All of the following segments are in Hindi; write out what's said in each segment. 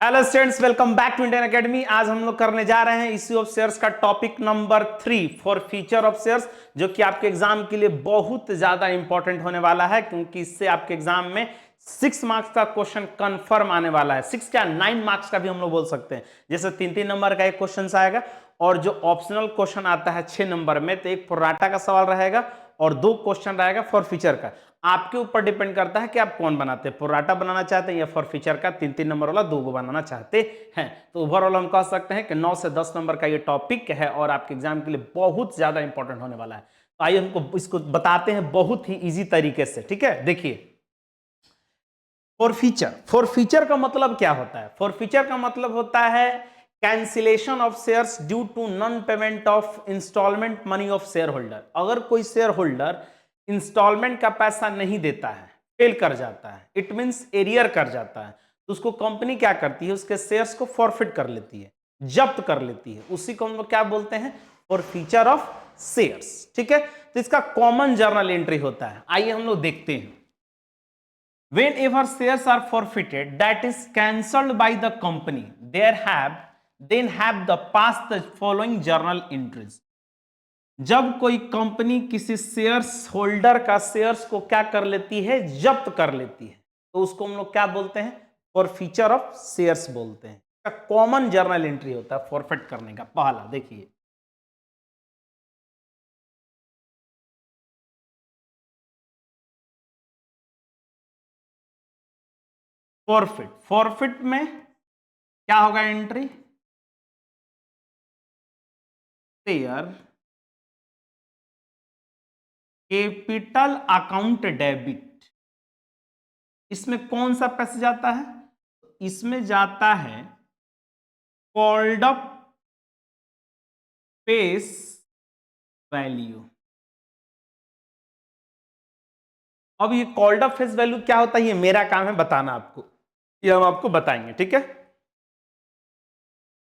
Hello students, welcome back to Indian academy. आज हम लोग करने जा रहे हैं इश्यू ऑफ शेयर्स का topic number 3 forfeiture of shares, जो कि आपके एग्जाम के लिए बहुत ज्यादा इंपॉर्टेंट होने वाला है, क्योंकि इससे आपके एग्जाम में 6 मार्क्स का क्वेश्चन कंफर्म आने वाला है। 6 क्या 9 मार्क्स का भी हम लोग बोल सकते हैं। जैसे 3-3 नंबर का एक क्वेश्चन आएगा और जो ऑप्शनल क्वेश्चन आता है 6 नंबर में, तो एक प्रोराटा का सवाल रहेगा और 2 क्वेश्चन रहेगा फॉर फीचर का। आपके ऊपर डिपेंड करता है कि आप कौन बनाते हैं, प्रोराटा बनाना चाहते हैं या फॉर फीचर का 3-3 नंबर वाला 2 बनाना चाहते हैं। तो ओवरऑल हम कह सकते हैं कि 9 से 10 नंबर का ये टॉपिक है और आपके एग्जाम के लिए बहुत ज्यादा इंपॉर्टेंट होने वाला है। तो आइए हमको इसको बताते हैं बहुत ही इजी तरीके से। ठीक है, देखिए फॉर फीचर का मतलब क्या होता है। फॉर फीचर का मतलब होता है cancellation of shares due to non payment of instalment money of shareholder. अगर कोई शेयर होल्डर इंस्टॉलमेंट का पैसा नहीं देता है, फेल कर जाता है, इट मींस एरियर कर जाता है, तो उसको कंपनी क्या करती है, उसके शेयर्स को फॉरफिट कर लेती है, जब्त कर लेती है। उसी को हम लोग क्या बोलते हैं, फॉर फीचर ऑफ शेयर्स। ठीक है, तो इसका कॉमन जर्नल एंट्री होता है। आइए हम लोग देखते हैं। Whenever shares are forfeited, that is cancelled by the company, then have the pass the following journal entries. जब कोई कंपनी किसी शेयर्स होल्डर का शेयर्स को क्या कर लेती है, जब्त कर लेती है, तो उसको हम लोग क्या बोलते हैं, फॉर फीचर ऑफ शेयर्स बोलते हैं। कॉमन जर्नल एंट्री होता है फॉरफिट करने का। पहला देखिए, फॉरफिट में क्या होगा entry, share capital account debit. इसमें कौन सा पैसा जाता है, इसमें जाता है कॉल्ड अप फेस वैल्यू। अब ये कॉल्ड अप फेस वैल्यू क्या होता है, ये मेरा काम है बताना आपको, ये हम आपको बताएंगे। ठीक है,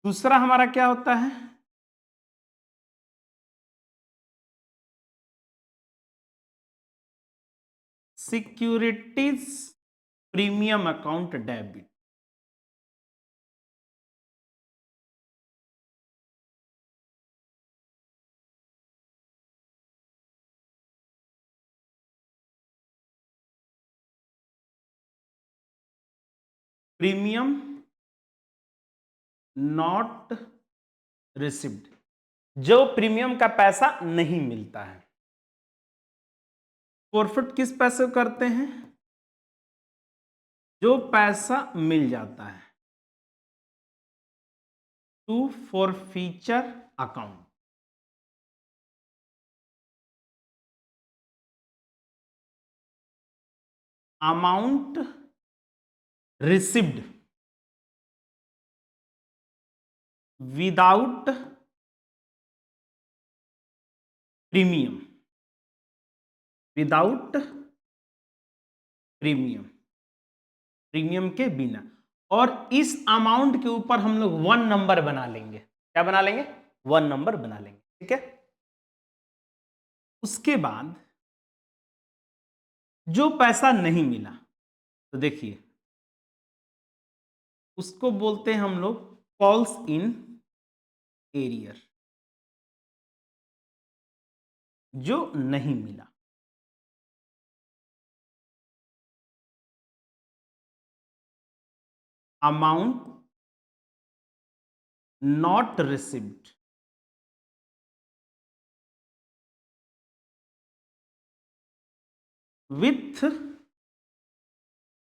दूसरा हमारा क्या होता है, securities premium account debit. Premium not received, जो प्रीमियम का पैसा नहीं मिलता है। फॉरफिट किस पैसे को करते हैं, जो पैसा मिल जाता है, to forfeiture account. Amount received without premium, without premium, premium के बिना। और इस अमाउंट के ऊपर हम लोग 1 नंबर बना लेंगे। क्या बना लेंगे, 1 नंबर बना लेंगे। ठीक है, उसके बाद जो पैसा नहीं मिला, तो देखिए उसको बोलते हैं हम लोग फॉल्स इन एरियर, जो नहीं मिला। Amount not received with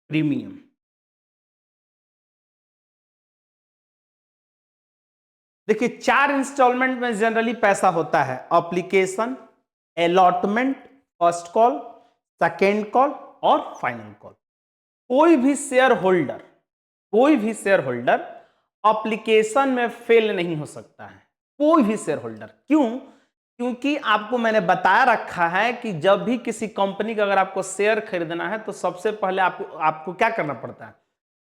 premium. देखिए 4 इंस्टॉलमेंट में जनरली पैसा होता है, application, allotment, first call, second call और फाइनल कॉल। कोई भी शेयर होल्डर, कोई भी शेयर होल्डर एप्लीकेशन में फेल नहीं हो सकता है, कोई भी शेयर होल्डर। क्यों, क्योंकि आपको मैंने बताया रखा है कि जब भी किसी कंपनी का अगर आपको शेयर खरीदना है तो सबसे पहले आपको क्या करना पड़ता है,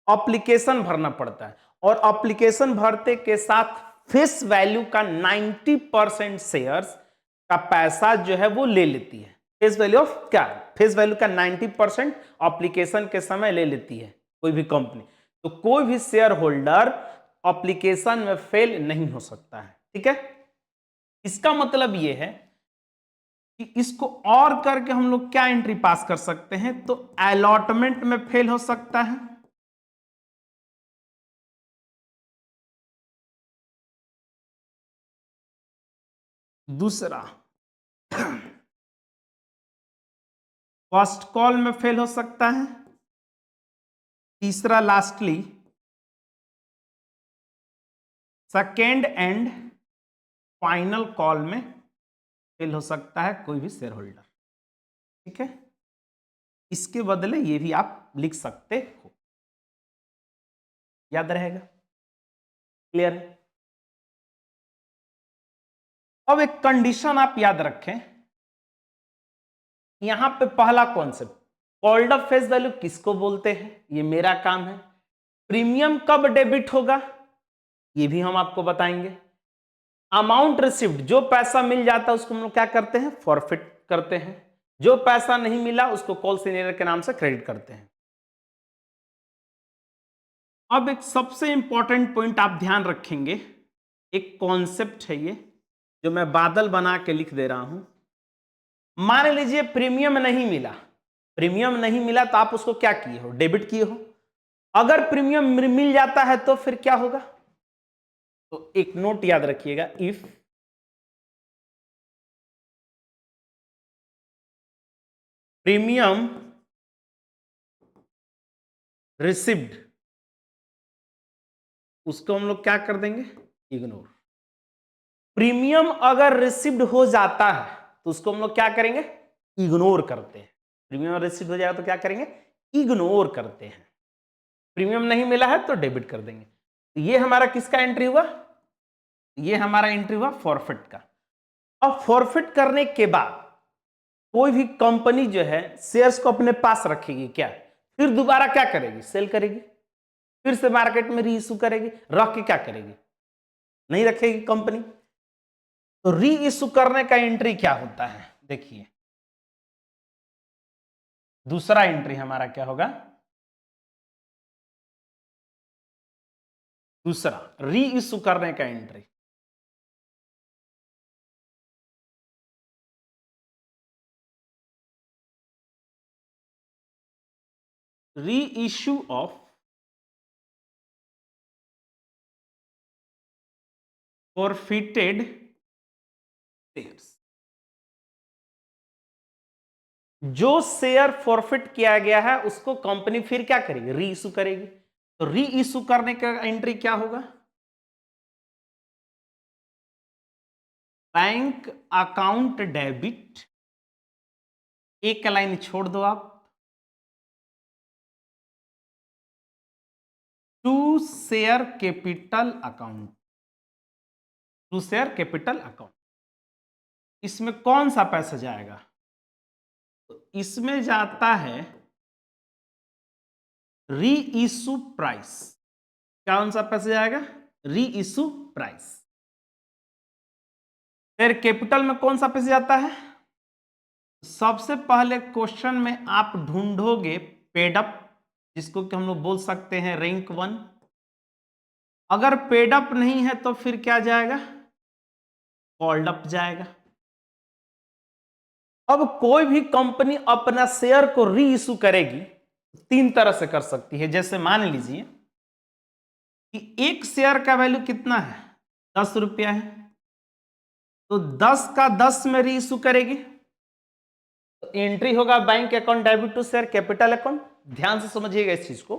एप्लीकेशन भरना पड़ता है। और एप्लीकेशन भरते के साथ फेस वैल्यू का 90% शेयर्स का पैसा जो है वो ले लेती है। फेस वैल्यू ऑफ क्या, फेस वैल्यू का 90% एप्लीकेशन के समय ले लेती है कोई भी कंपनी। तो कोई भी शेयर होल्डर एप्लीकेशन में फेल नहीं हो सकता है। ठीक है, इसका मतलब यह है कि इसको और करके हम लोग क्या एंट्री पास कर सकते हैं, तो अलॉटमेंट में फेल हो सकता है, दूसरा फर्स्ट कॉल में फेल हो सकता है, तीसरा lastly second and final call में फेल हो सकता है कोई भी शेयर होल्डर। ठीक है, इसके बदले ये भी आप लिख सकते हो, याद रहेगा। क्लियर है। अब एक कंडीशन आप याद रखें, यहां पे पहला concept called up face value किसको बोलते हैं, ये मेरा काम है। प्रीमियम कब डेबिट होगा ये भी हम आपको बताएंगे। अमाउंट रिसीव्ड, जो पैसा मिल जाता है उसको हम लोग क्या करते हैं, फॉरफिट करते हैं। जो पैसा नहीं मिला उसको कॉल सीनियर के नाम से क्रेडिट करते हैं। अब एक सबसे इंपॉर्टेंट पॉइंट आप ध्यान रखेंगे, एक कॉन्सेप्ट है ये जो मैं बादल बना के लिख दे रहा हूं। मान लीजिए प्रीमियम नहीं मिला, प्रीमियम नहीं मिला तो आप उसको क्या किए हो, डेबिट किए हो। अगर प्रीमियम मिल जाता है तो फिर क्या होगा, तो एक नोट याद रखिएगा, इफ प्रीमियम रिसीव्ड, उसको हम लोग क्या कर देंगे, इग्नोर। प्रीमियम अगर रिसीव्ड हो जाता है तो उसको हम लोग क्या करेंगे, इग्नोर करते हैं। प्रीमियम रिसीव्ड हो जाएगा तो क्या करेंगे, इग्नोर करते हैं। प्रीमियम नहीं मिला है तो डेबिट कर देंगे। ये हमारा किसका एंट्री हुआ, ये हमारा एंट्री हुआ फॉरफिट का। अब फॉरफिट करने के बाद कोई भी कंपनी जो है शेयर्स को अपने पास रखेगी क्या, फिर दोबारा क्या करेगी, सेल करेगी, फिर से मार्केट में री इशू करेगी, रख के क्या करेगी, नहीं रखेगी कंपनी। तो री इशू करने का एंट्री क्या होता है, देखिए दूसरा एंट्री हमारा क्या होगा, दूसरा री इशू करने का एंट्री। री इशू ऑफ फॉरफिटेड शेयर्स, जो शेयर फॉरफिट किया गया है उसको कंपनी फिर क्या करेगी, री इशू करेगी। तो री इशू करने का एंट्री क्या होगा, बैंक अकाउंट डेबिट, एक लाइन छोड़ दो आप, to share capital account, to share capital account. इसमें कौन सा पैसा जाएगा, तो इसमें जाता है री इशू प्राइस। कौन सा पैसा जाएगा, री इशू प्राइस। फिर कैपिटल में कौन सा पैसा जाता है, सबसे पहले क्वेश्चन में आप ढूंढोगे पेड अप, जिसको कि हम लोग बोल सकते हैं रैंक 1। अगर पेड अप नहीं है तो फिर क्या जाएगा, कॉल्ड अप जाएगा। अब कोई भी कंपनी अपना शेयर को री इशू करेगी, तीन तरह से कर सकती है। जैसे मान लीजिए कि एक शेयर का वैल्यू कितना है, 10 रुपया है, तो 10 का 10 में री इशू करेगी, तो एंट्री होगा bank account debit to share capital account. ध्यान से समझिएगा इस चीज को,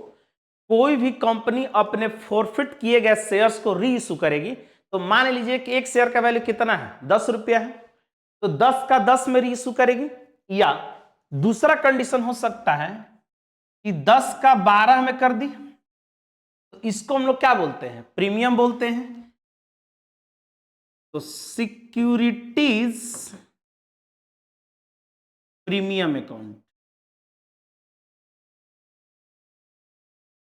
कोई भी कंपनी अपने फॉरफिट किए गए शेयर्स को री इशू करेगी, तो मान लीजिए कि एक शेयर का वैल्यू कितना है, 10 रुपया है, तो 10 का 10 में री इशू करेगी। या दूसरा कंडीशन हो सकता है कि 10 का 12 में कर दी, तो इसको हम लोग क्या बोलते हैं, प्रीमियम बोलते हैं। तो सिक्योरिटीज प्रीमियम अकाउंट।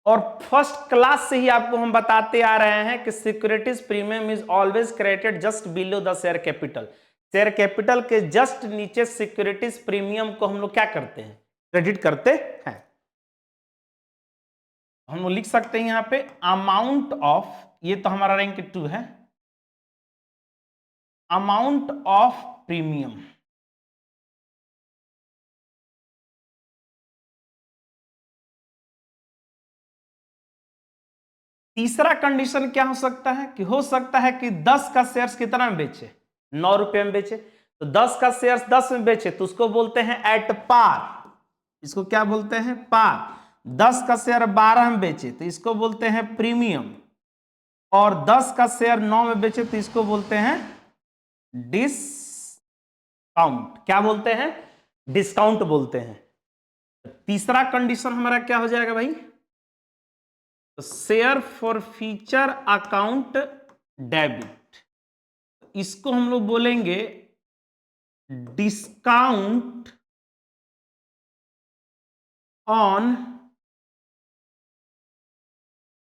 और फर्स्ट क्लास से ही आपको हम बताते आ रहे हैं कि securities premium is always created just below the share capital. Share capital के जस्ट नीचे सिक्योरिटीज प्रीमियम को हम लोग क्या करते हैं, क्रेडिट करते हैं। हम लोग लिख सकते हैं यहां पे अमाउंट ऑफ, ये तो हमारा रैंक 2 है, अमाउंट ऑफ प्रीमियम। तीसरा कंडीशन क्या हो सकता है कि हो सकता है कि 10 का शेयर्स कितना में बेचे, 9 रुपए में बेचे, तो 10 का शेयर्स 10 में बेचे तो उसको बोलते हैं एट पार, इसको क्या बोलते हैं, पार। 10 का शेयर 12 में बेचे तो इसको बोलते हैं प्रीमियम, और 10 का शेयर 9 में बेचे तो इसको बोलते हैं डिस्काउंट। क्या बोलते हैं, डिस्काउंट बोलते हैं। तीसरा कंडीशन हमारा क्या हो जाएगा भाई, share forfeiture account debit, इसको हम लोग बोलेंगे डिस्काउंट ऑन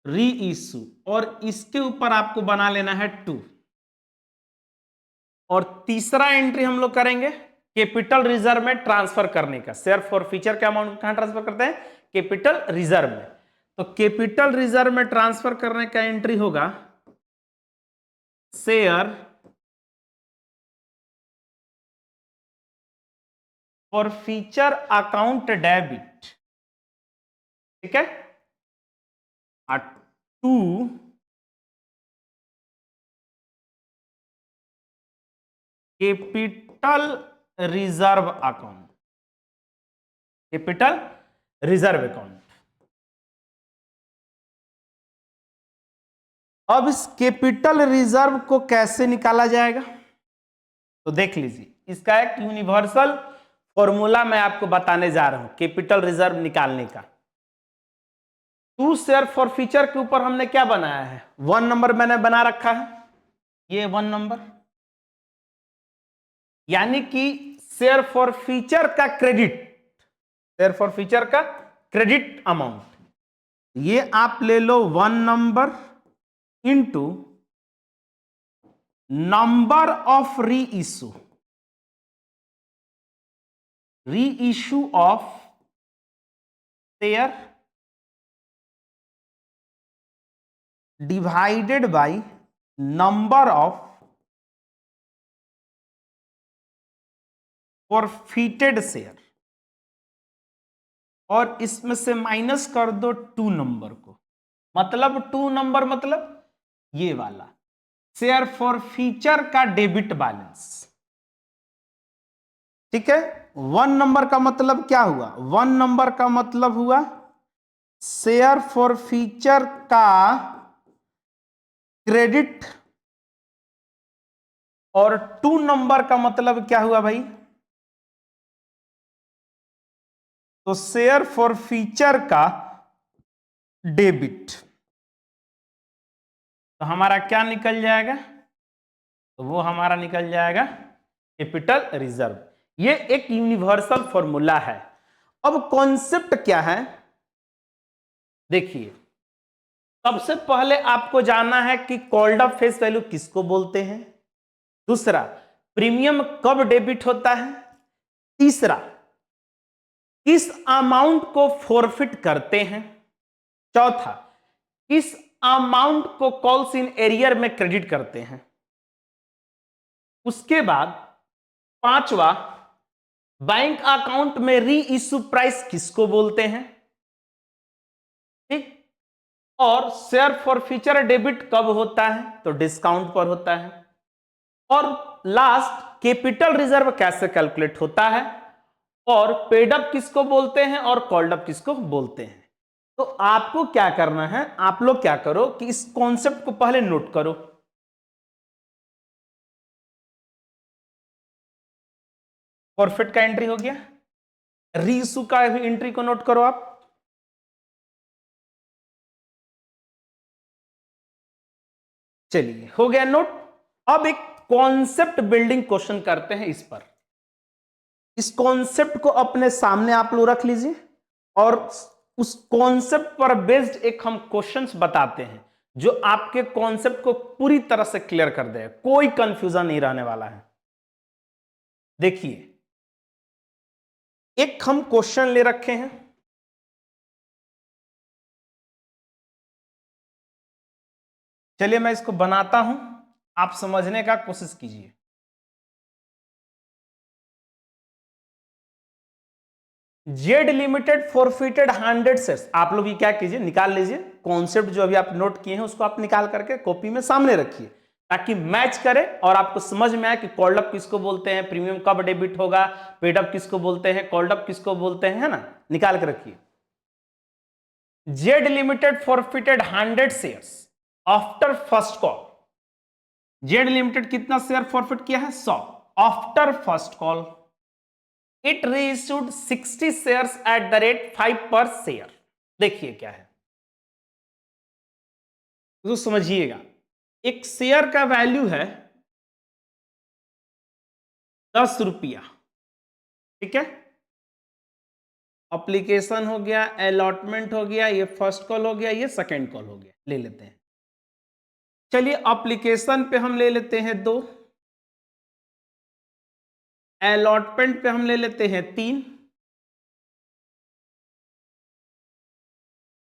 री इशू, और इसके ऊपर आपको बना लेना है 2। और तीसरा एंट्री हम लोग करेंगे कैपिटल रिजर्व में ट्रांसफर करने का। शेयर फॉर फ्यूचर का अमाउंट कहां ट्रांसफर करते हैं, कैपिटल रिजर्व में। तो कैपिटल रिजर्व में ट्रांसफर करने का एंट्री होगा share forfeiture account debit, ठीक है, 2 capital reserve account, capital reserve account. अब इस कैपिटल रिजर्व को कैसे निकाला जाएगा, तो देख लीजिए, इसका एक यूनिवर्सल फॉर्मूला मैं आपको बताने जा रहा हूं कैपिटल रिजर्व निकालने का। 2 शेयर फॉर फ्यूचर के ऊपर हमने क्या बनाया है, 1 नंबर मैंने बना रखा है, ये 1 नंबर, यानी कि शेयर फॉर फ्यूचर का क्रेडिट, शेयर फॉर फ्यूचर का क्रेडिट अमाउंट, ये आप ले लो 1 नंबर इंटू नंबर ऑफ री issue of share divided by number of forfeited share, और इसमें से माइनस कर दो 2 नंबर को, मतलब 2 नंबर मतलब ये वाला शेयर फॉर फ्यूचर का डेबिट बैलेंस, ठीक है। 1 नंबर का मतलब क्या हुआ, 1 नंबर का मतलब हुआ शेयर फॉर फ्यूचर का क्रेडिट, और 2 नंबर का मतलब क्या हुआ भाई, तो शेयर फॉर फ्यूचर का डेबिट। तो हमारा क्या निकल जाएगा, तो वो हमारा निकल जाएगा कैपिटल रिजर्व। ये एक यूनिवर्सल फॉर्मूला है। अब कॉन्सेप्ट क्या है, देखिए, सबसे पहले आपको जानना है कि कॉल्ड अप फेस वैल्यू किसको बोलते हैं, दूसरा प्रीमियम कब डेबिट होता है, तीसरा किस अमाउंट को फॉरफिट करते हैं, चौथा किस अमाउंट को कॉल्स इन एरियर में क्रेडिट करते हैं, उसके बाद पांचवा बैंक अकाउंट में री इश्यू प्राइस किसको बोलते हैं, ठीक, और शेयर फॉर फ्यूचर डेबिट कब होता है, तो डिस्काउंट पर होता है, और लास्ट कैपिटल रिजर्व कैसे कैलकुलेट होता है, और पेड अप किसको बोलते हैं और कॉल्ड अप किसको बोलते हैं। तो आपको क्या करना है, आप लोग क्या करो कि इस कॉन्सेप्ट को पहले नोट करो। फॉरफिट का एंट्री हो गया, रीइश्यू का भी एंट्री को नोट करो आप, चलिए हो गया नोट। अब एक कॉन्सेप्ट बिल्डिंग क्वेश्चन करते हैं इस पर। इस कॉन्सेप्ट को अपने सामने आप लोग रख लीजिए, और उस कॉन्सेप्ट पर बेस्ड एक हम क्वेश्चंस बताते हैं जो आपके कॉन्सेप्ट को पूरी तरह से क्लियर कर देगा, कोई कंफ्यूजन नहीं रहने वाला है। देखिए, एक हम क्वेश्चन ले रखे हैं, चलिए मैं इसको बनाता हूं, आप समझने का कोशिश कीजिए। Z limited forfeited 100 shares. आप लोग ये क्या कीजिए, निकाल लीजिए कॉन्सेप्ट जो अभी आप नोट किए हैं उसको आप निकाल करके कॉपी में सामने रखिए, ताकि मैच करे और आपको समझ में आए कि कॉल्ड अप किसको बोलते हैं, प्रीमियम कब डेबिट होगा, पेड अप किसको बोलते हैं, कॉल्ड अप किसको बोलते हैं, है ना। निकाल के रखिए। Z limited forfeited 100 shares after first call. Z limited कितना शेयर फॉरफिट किया है, 100। After first call it reissued 60 shares at the rate 5 पर शेयर। देखिए क्या है तो समझिएगा, एक शेयर का वैल्यू है 10 रुपया, ठीक है। अप्लीकेशन हो गया, अलॉटमेंट हो गया, ये फर्स्ट कॉल हो गया, ये सेकेंड कॉल हो गया, ले लेते हैं। चलिए अप्लीकेशन पे हम ले लेते हैं 2, अलॉटमेंट पे हम ले लेते हैं 3,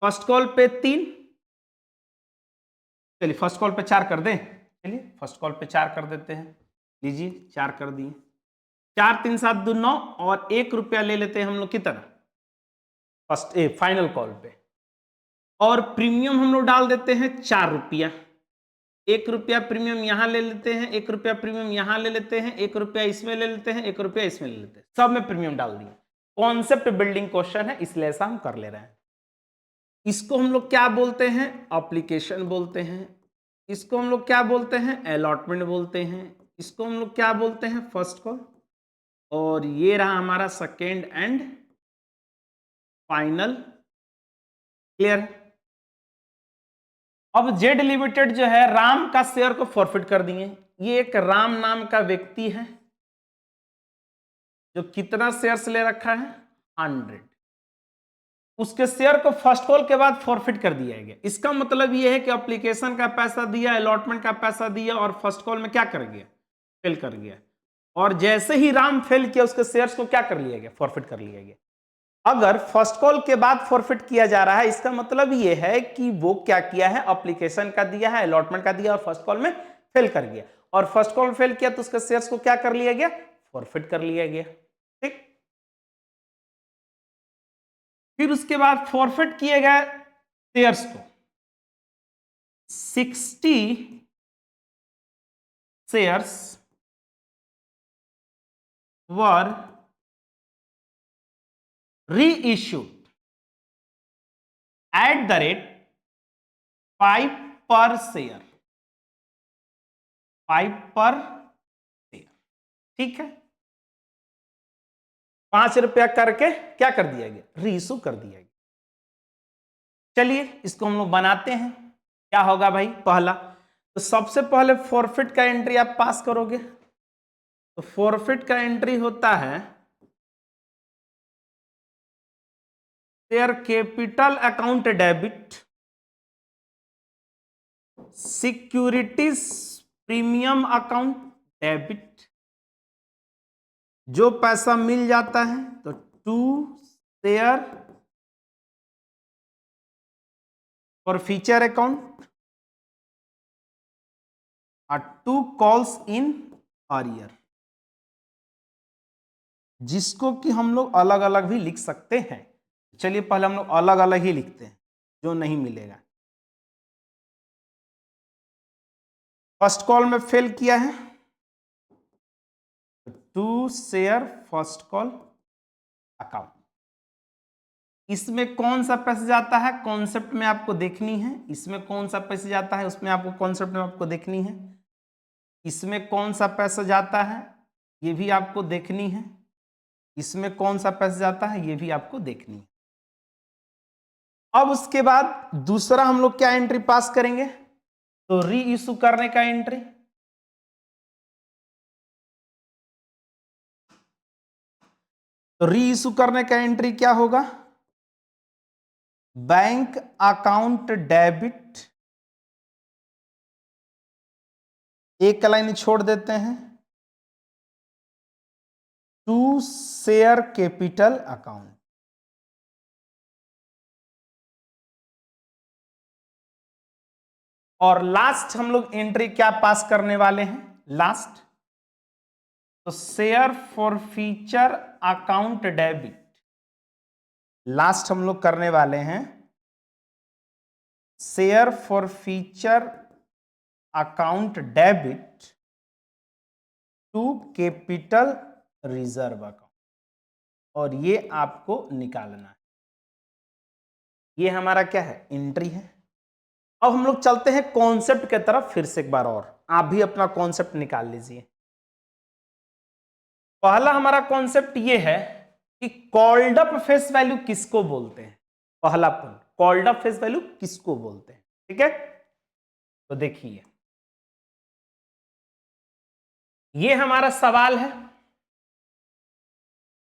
फर्स्ट कॉल पे 3, चलिए फर्स्ट कॉल पे 4 कर दें, चलिए फर्स्ट कॉल पे 4 कर देते हैं, लीजिए 4 कर दिए। 4 3 7 2 9 और 1 रुपया ले लेते हैं हम लोग कितना, फर्स्ट फाइनल कॉल पे। और प्रीमियम हम लोग डाल देते हैं 4 रुपया। 1 रुपया प्रीमियम यहां ले लेते हैं, 1 रुपया प्रीमियम यहां ले लेते हैं, 1 रुपया इसमें ले लेते हैं, 1 रुपया इसमें ले लेते हैं, सब में प्रीमियम डाल दिए। कॉन्सेप्ट बिल्डिंग क्वेश्चन है इसलिए ऐसा हम कर ले रहे हैं। इसको हम लोग क्या बोलते हैं, एप्लीकेशन बोलते हैं। इसको हम लोग क्या बोलते हैं, अलॉटमेंट बोलते हैं। इसको हम लोग क्या बोलते हैं, फर्स्ट कॉल। और ये रहा हमारा सेकेंड एंड फाइनल। क्लियर। अब जेड लिमिटेड जो है राम का शेयर को फॉरफिट कर दिए। ये एक राम नाम का व्यक्ति है जो कितना शेयर्स ले रखा है, 100। उसके शेयर को फर्स्ट कॉल के बाद फॉरफिट कर दिया गया। इसका मतलब यह है कि एप्लीकेशन का पैसा दिया, अलॉटमेंट का पैसा दिया और फर्स्ट कॉल में क्या कर गया, फेल कर गया। और जैसे ही राम फेल किया उसके शेयर्स को क्या कर लिया गया, फॉरफिट कर लिया गया। अगर फर्स्ट कॉल के बाद फॉरफिट किया जा रहा है इसका मतलब यह है कि वो क्या किया है, एप्लीकेशन का दिया है, अलॉटमेंट का दिया और फर्स्ट कॉल में फेल कर गया। और फर्स्ट कॉल फेल किया तो उसके शेयर्स को क्या कर लिया गया, फॉरफिट कर लिया गया। ठीक। फिर उसके बाद फॉरफिट किए गए शेयर्स को 60 shares were reissued at the rate 5 पर शेयर, 5 पर शेयर। ठीक है, 5 रुपया करके क्या कर दिया गया, रीइश्यू कर दिया गया। चलिए इसको हम लोग बनाते हैं। क्या होगा भाई, पहला तो सबसे पहले फॉरफिट का एंट्री आप पास करोगे। तो फॉरफिट का एंट्री होता है share capital account debit, securities premium account debit. जो पैसा मिल जाता है तो to share forfeiture account और 2 कॉल्स इन अरियर, जिसको कि हम लोग अलग अलग भी लिख सकते हैं। चलिए पहले हम लोग अलग अलग ही लिखते हैं जो नहीं मिलेगा। फर्स्ट कॉल में फेल किया है, 2 शेयर फर्स्ट कॉल अकाउंट। इसमें कौन सा पैसा जाता है, कॉन्सेप्ट में आपको देखनी है। इसमें कौन सा पैसा जाता है उसमें आपको कॉन्सेप्ट में आपको देखनी है। इसमें कौन सा पैसा जाता है ये भी आपको देखनी है। इसमें कौन सा पैसा जाता है ये भी आपको देखनी है। अब उसके बाद दूसरा हम लोग क्या एंट्री पास करेंगे, तो री इशू करने का एंट्री। तो री इशू करने का एंट्री क्या होगा, बैंक अकाउंट डेबिट, एक लाइन छोड़ देते हैं, 2 शेयर कैपिटल अकाउंट। और लास्ट हम लोग एंट्री क्या पास करने वाले हैं, लास्ट, तो share forfeiture account debit, last हम लोग करने वाले हैं share forfeiture account debit to capital reserve account, और ये आपको निकालना है। ये हमारा क्या है, एंट्री है। अब हम लोग चलते हैं कॉन्सेप्ट की तरफ फिर से एक बार, और आप भी अपना कॉन्सेप्ट निकाल लीजिए। पहला हमारा कॉन्सेप्ट ये है कि कॉल्ड अप फेस वैल्यू किसको बोलते हैं। पहला point, called up face value किसको बोलते हैं, ठीक है। तो देखिए ये हमारा सवाल है,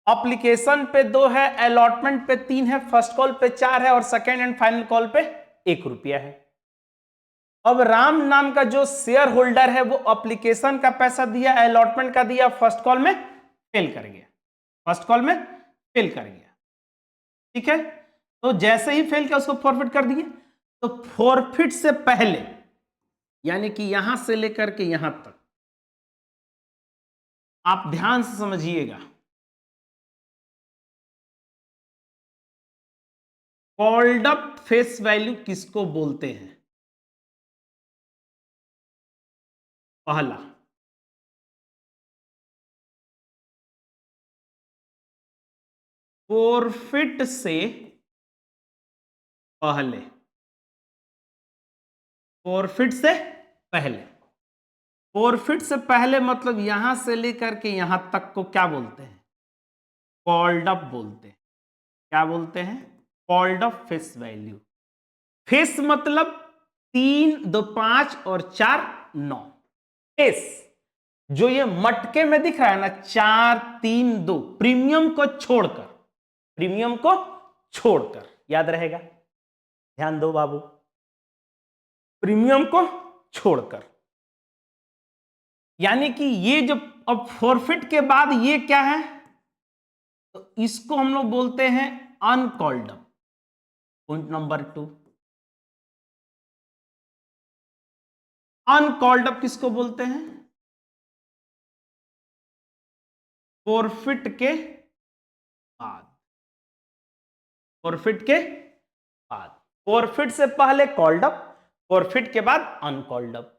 एप्लीकेशन पे 2 है, अलॉटमेंट पे 3 है, फर्स्ट कॉल पे 4 है और सेकेंड एंड फाइनल कॉल पे 1 रुपया है। अब राम नाम का जो शेयर होल्डर है वो एप्लीकेशन का पैसा दिया, अलॉटमेंट का दिया, फर्स्ट कॉल में फेल कर गया, फर्स्ट कॉल में फेल कर गया, ठीक है। तो जैसे ही फेल किया उसको फॉरफिट कर दिए। तो फॉरफिट से पहले यानी कि यहां से लेकर के यहां तक आप ध्यान से समझिएगा, कॉल्ड अप फेस वैल्यू किसको बोलते हैं। पहला, फॉरफिट से पहले, फॉरफिट से पहले, फॉरफिट से पहले मतलब यहां से लेकर के यहां तक को क्या बोलते हैं, कॉल्ड अप बोलते हैं। क्या बोलते हैं, called up face value. Face मतलब 3 2 5 और 4 9, फेस जो ये मटके में दिख रहा है ना 4 3 2, प्रीमियम को छोड़कर, प्रीमियम को छोड़कर, याद रहेगा, ध्यान दो बाबू, प्रीमियम को छोड़कर। यानी कि ये जो अब फॉरफिट के बाद ये क्या है, तो इसको हम लोग बोलते हैं uncalled up. Point number 2, uncalled up किसको बोलते हैं, फॉरफिट के बाद, फॉरफिट के बाद, फॉरफिट से पहले कॉल्ड अप, फॉरफिट के बाद अनकॉल्ड अप।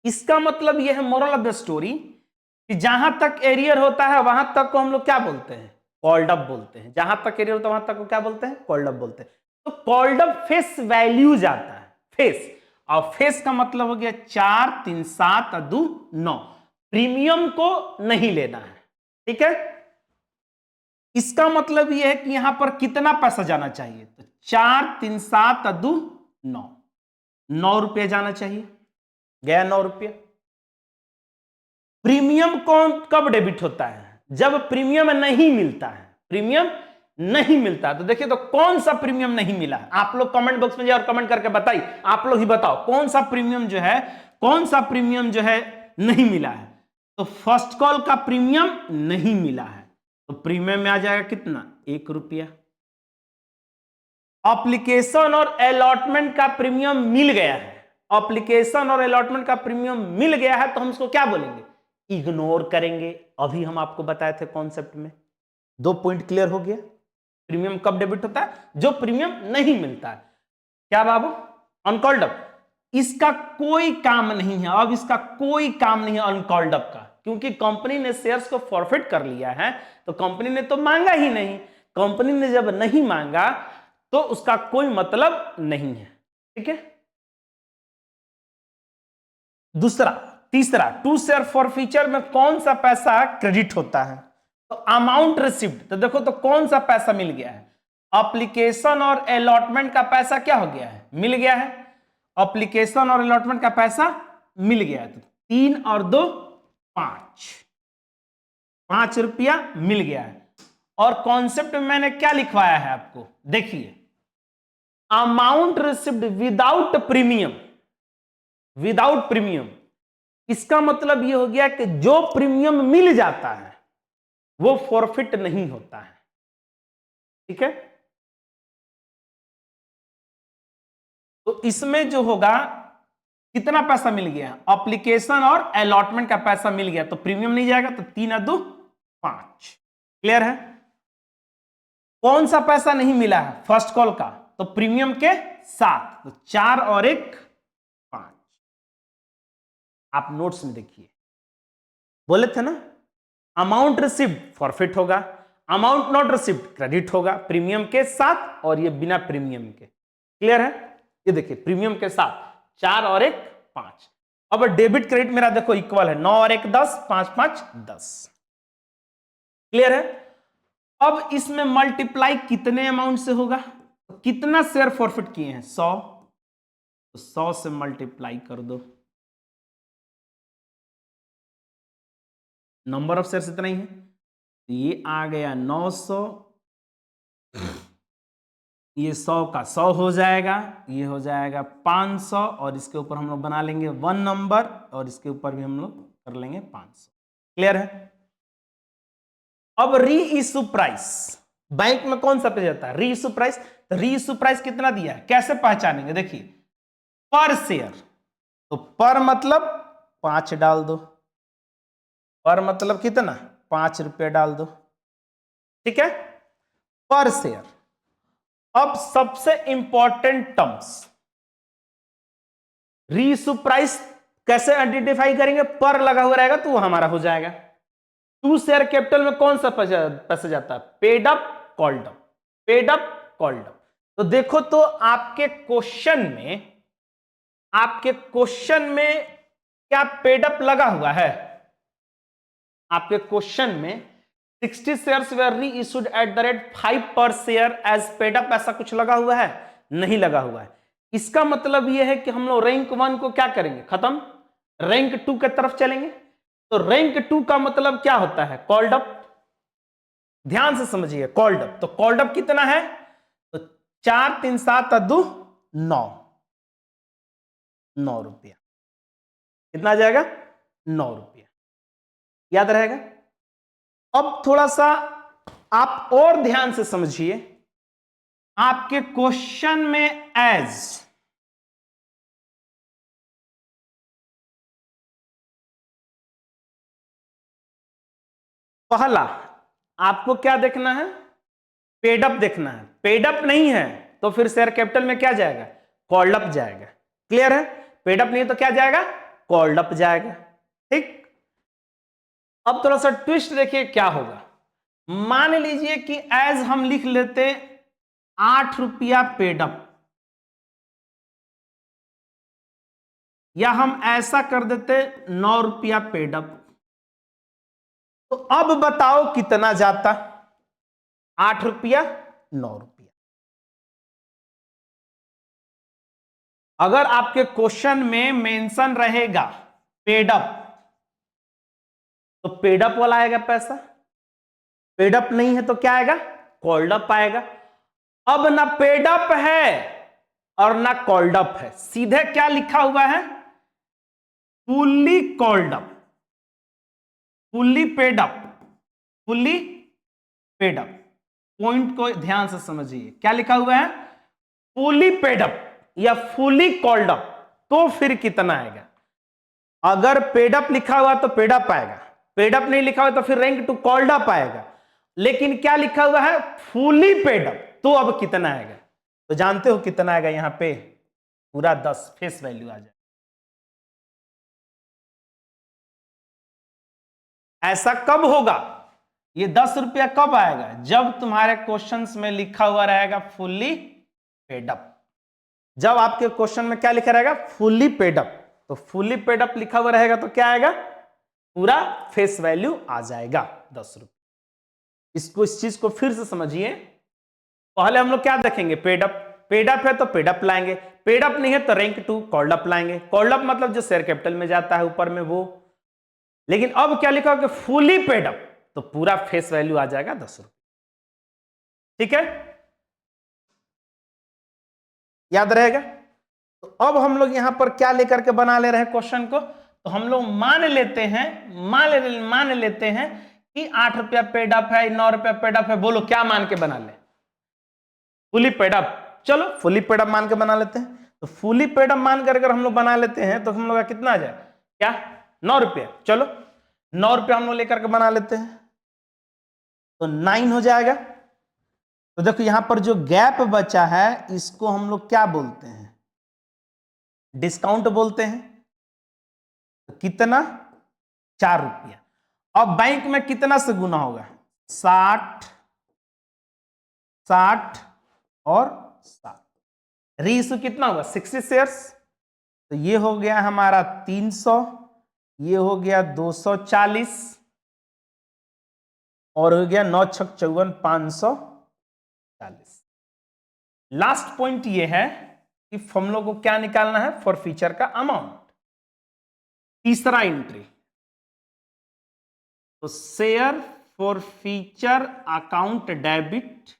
इसका मतलब यह है मोरल ऑफ द स्टोरी कि जहां तक एरियर होता है वहां तक को हम लोग क्या बोलते हैं, कॉल्ड अप बोलते हैं। जहां तक एरियर होता है वहां तक को क्या बोलते हैं, कॉल्ड अप बोलते हैं। तो कॉल्ड अप फेस वैल्यू जाता है, फेस, और फेस का मतलब हो गया 4 3 7 और 2 9, प्रीमियम को नहीं लेना है, ठीक है। इसका मतलब यह है कि यहां पर कितना पैसा जाना चाहिए, तो 4 3 7 और 2 9, 9 रुपया जाना चाहिए, गया 9 रुपया। प्रीमियम कौन कब डेबिट होता है, जब प्रीमियम नहीं मिलता है, प्रीमियम नहीं मिलता। तो देखिए तो कौन सा प्रीमियम नहीं मिला, आप लोग कमेंट बॉक्स में जाइए और कमेंट करके बताइए, आप लोग ही बताओ कौन सा प्रीमियम जो है, कौन सा प्रीमियम जो है नहीं मिला है। तो फर्स्ट कॉल का प्रीमियम नहीं मिला है, तो प्रीमियम में आ जाएगा कितना, 1 रुपया। एप्लीकेशन और अलॉटमेंट का प्रीमियम मिल गया है, एप्लीकेशन और अलॉटमेंट का प्रीमियम मिल गया है, तो हम इसको क्या बोलेंगे, इग्नोर करेंगे। अभी हम आपको बताए थे कॉन्सेप्ट में, 2 पॉइंट क्लियर हो गया। प्रीमियम कब डेबिट होता है, जो प्रीमियम नहीं मिलता है। क्या बाबू, अनकॉल्ड अप, इसका कोई काम नहीं है, अब इसका कोई काम नहीं है अनकॉल्ड अप का, क्योंकि कंपनी ने शेयर्स को फॉरफिट कर लिया है, तो कंपनी ने तो मांगा ही नहीं। कंपनी ने जब नहीं मांगा तो उसका कोई मतलब नहीं है, ठीक है। दूसरा, तीसरा, टू शेयर फॉर फीचर में कौन सा पैसा क्रेडिट होता है, तो अमाउंट रिसीव्ड। तो देखो तो कौन सा पैसा मिल गया है, एप्लीकेशन और अलॉटमेंट का पैसा क्या हो गया है, मिल गया है। एप्लीकेशन और अलॉटमेंट का पैसा मिल गया है, तो 3 और 2 5, 5 रुपया मिल गया है। और कॉन्सेप्ट में मैंने क्या लिखवाया है आपको, देखिए, amount received without premium, without premium, इसका मतलब यह हो गया कि जो प्रीमियम मिल जाता है वो फॉरफिट नहीं होता है, ठीक है। तो इसमें जो होगा कितना पैसा मिल गया, एप्लीकेशन और अलॉटमेंट का पैसा मिल गया, तो प्रीमियम नहीं जाएगा, तो 3 और 2 5। क्लियर है? कौन सा पैसा नहीं मिला है, फर्स्ट कॉल का, तो प्रीमियम के साथ, तो 4 और 1 5। आप नोट्स में देखिए, बोले थे ना, अमाउंट रिसीव्ड फॉरफिट होगा, अमाउंट नॉट रिसीव्ड क्रेडिट होगा, प्रीमियम के साथ, और ये बिना प्रीमियम के। क्लियर है? ये देखिए प्रीमियम के साथ 4 और 1 5। अब डेबिट क्रेडिट मेरा देखो इक्वल है, 9 और 1 10, 5 5 10। क्लियर है? अब इसमें मल्टीप्लाई कितने अमाउंट से होगा, कितना शेयर फॉरफिट किए हैं, 100, तो 100 से मल्टीप्लाई कर दो, नंबर ऑफ शेयर्स इतना ही है, तो ये आ गया 900, ये 100 का 100 हो जाएगा, ये हो जाएगा 500, और इसके ऊपर हम लोग बना लेंगे 1 नंबर, और इसके ऊपर भी हम लोग कर लेंगे 500। क्लियर है? अब री इशू प्राइस, बैंक में कौन सा पे जाता है, री इशू प्राइस, तो री इशू प्राइस कितना दिया है, कैसे पहचानेंगे, देखिए पर शेयर, तो पर मतलब 5 डाल दो, पर मतलब कितना, 5 रुपये डाल दो, ठीक है, पर शेयर। अब सबसे इंपॉर्टेंट टर्म्स, री इशू प्राइस कैसे आइडेंटिफाई करेंगे, पर लगा हुआ रहेगा तो वो हमारा हो जाएगा। 2 शेयर कैपिटल में कौन सा पैसा जाता है, paid up called up, paid up called up. तो देखो, तो आपके क्वेश्चन में क्या पेड अप लगा हुआ है, आपके क्वेश्चन में 60 शेयर्स वेर री इशूड एट द रेट 5 पर शेयर एज पेड अप, ऐसा कुछ लगा हुआ है, नहीं लगा हुआ है। इसका मतलब यह है कि हम लोग रैंक 1 को क्या करेंगे, खत्म, रैंक 2 की तरफ चलेंगे। तो रैंक 2 का मतलब क्या होता है, कॉल्ड अप। ध्यान से समझिए, कॉल्ड अप, तो कॉल्ड अप कितना है, तो 4 3 7 2 9, 9 रुपया, कितना आ जाएगा, 9 रुपया, याद रहेगा। अब थोड़ा सा आप और ध्यान से समझिए, आपके क्वेश्चन में एज पहला आपको क्या देखना है, पेड अप देखना है, पेड अप नहीं है तो फिर शेयर कैपिटल में क्या जाएगा, कॉल्ड अप जाएगा। क्लियर है? पेड अप नहीं है तो क्या जाएगा, कॉल्ड अप जाएगा। ठीक, अब थोड़ा सा ट्विस्ट देखिए क्या होगा। मान लीजिए कि एज हम लिख लेते 8 रुपया पेड अप, या हम ऐसा कर देते 9 रुपया पेड अप, तो अब बताओ कितना जाता, 8 रुपया 9 रुपया। अगर आपके क्वेश्चन में मेंशन रहेगा पेड अप, तो पेड अप वाला आएगा पैसा, पेड अप नहीं है तो क्या आएगा, कॉल्ड अप आएगा। अब ना पेड अप है और ना कॉल्ड अप है, सीधे क्या लिखा हुआ है, fully called up, fully paid up, fully paid up. Point को ध्यान से समझिए, क्या लिखा हुआ है, फुल्ली पेड अप या फुल्ली कॉल्ड अप, तो फिर कितना आएगा। अगर पेड अप लिखा हुआ तो पेड अप आएगा, पेड अप नहीं लिखा हुआ तो फिर रैंक 2 कॉल्ड अप आएगा, लेकिन क्या लिखा हुआ है, फुल्ली पेड अप, तो अब कितना आएगा, तो जानते हो कितना आएगा, यहां पे पूरा 10 फेस वैल्यू आ जाए। ऐसा कब होगा, ये 10 रुपया कब आएगा, जब तुम्हारे क्वेश्चंस में लिखा हुआ रहेगा फुल्ली पेड अप। जब आपके क्वेश्चन में क्या लिखा रहेगा, फुल्ली पेड अप, तो फुल्ली पेड अप लिखा हुआ रहेगा तो क्या आएगा, पूरा फेस वैल्यू आ जाएगा 10 रुपये। इसको, इस चीज को फिर से समझिए। पहले हम लोग क्या देखेंगे, पेड अप, पेड अप है तो पेड अप लाएंगे, पेड अप नहीं है तो रैंक 2 कॉल्ड अप लाएंगे। कॉल्ड अप मतलब जो शेयर कैपिटल में जाता है ऊपर में वो। लेकिन अब क्या लिखा होगा, फुली पेड अप, तो पूरा फेस वैल्यू आ जाएगा 10 रुपये। ठीक है, याद रहेगा। तो अब हम लोग यहां पर क्या लेकर के बना ले रहे हैं क्वेश्चन को, तो हम लोग मान लेते हैं कि 8 रुपया पेड अप है, 9 रुपया पेड अप है, बोलो क्या मान के बना ले, फुली पेड अप। चलो फुली पेड अप मान के बना लेते हैं। तो फुली पेड अप मान कर अगर हम लोग बना लेते हैं तो हम लोग का कितना आ जाए, क्या 9 रुपये। चलो 9 रुपये हम लोग लेकर के बना लेते हैं तो 9 हो जाएगा। तो देखो यहां पर जो गैप बचा है इसको हम लोग क्या बोलते हैं, डिस्काउंट बोलते हैं। तो कितना, 4 रुपया। अब बैंक में कितना से गुना होगा, 60 60 और 7, रीइश्यू कितना होगा 60 शेयर्स। तो ये हो गया हमारा 300, ये हो गया 240 और हो गया 9 छक 54 540। लास्ट पॉइंट ये है कि हम लोग को क्या निकालना है, फॉर फ्यूचर का अमाउंट। तीसरा एंट्री, तो share forfeiture account debit